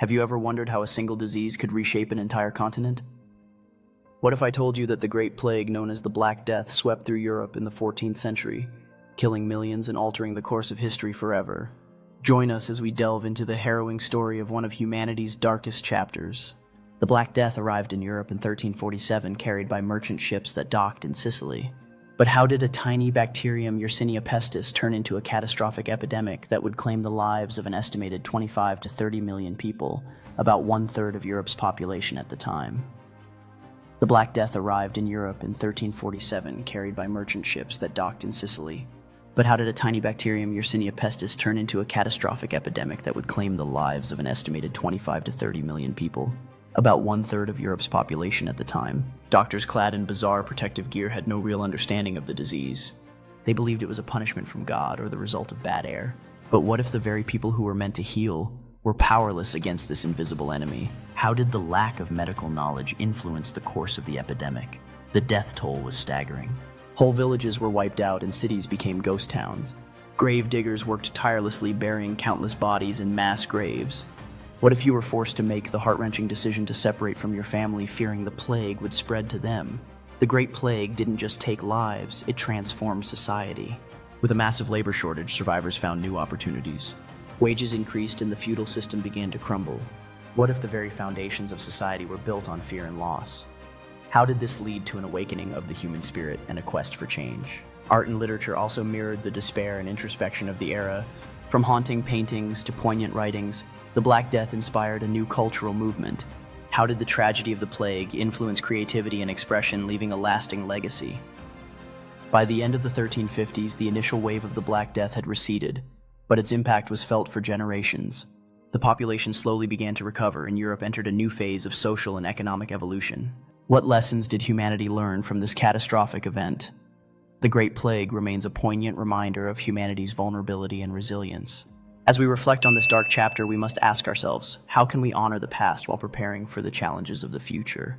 Have you ever wondered how a single disease could reshape an entire continent? What if I told you that the Great Plague known as the Black Death swept through Europe in the 14th century, killing millions and altering the course of history forever? Join us as we delve into the harrowing story of one of humanity's darkest chapters. The Black Death arrived in Europe in 1347, carried by merchant ships that docked in Sicily. But how did a tiny bacterium, Yersinia pestis, turn into a catastrophic epidemic that would claim the lives of an estimated 25 to 30 million people, about one-third of Europe's population at the time? The Black Death arrived in Europe in 1347, carried by merchant ships that docked in Sicily. But how did a tiny bacterium, Yersinia pestis, turn into a catastrophic epidemic that would claim the lives of an estimated 25 to 30 million people, about one-third of Europe's population at the time? Doctors clad in bizarre protective gear had no real understanding of the disease. They believed it was a punishment from God or the result of bad air. But what if the very people who were meant to heal were powerless against this invisible enemy? How did the lack of medical knowledge influence the course of the epidemic? The death toll was staggering. Whole villages were wiped out and cities became ghost towns. Grave diggers worked tirelessly, burying countless bodies in mass graves. What if you were forced to make the heart-wrenching decision to separate from your family, fearing the plague would spread to them? The Great Plague didn't just take lives, it transformed society. With a massive labor shortage, survivors found new opportunities. Wages increased and the feudal system began to crumble. What if the very foundations of society were built on fear and loss? How did this lead to an awakening of the human spirit and a quest for change? Art and literature also mirrored the despair and introspection of the era. From haunting paintings to poignant writings, the Black Death inspired a new cultural movement. How did the tragedy of the plague influence creativity and expression, leaving a lasting legacy? By the end of the 1350s, the initial wave of the Black Death had receded, but its impact was felt for generations. The population slowly began to recover, and Europe entered a new phase of social and economic evolution. What lessons did humanity learn from this catastrophic event? The Great Plague remains a poignant reminder of humanity's vulnerability and resilience. As we reflect on this dark chapter, we must ask ourselves, how can we honor the past while preparing for the challenges of the future?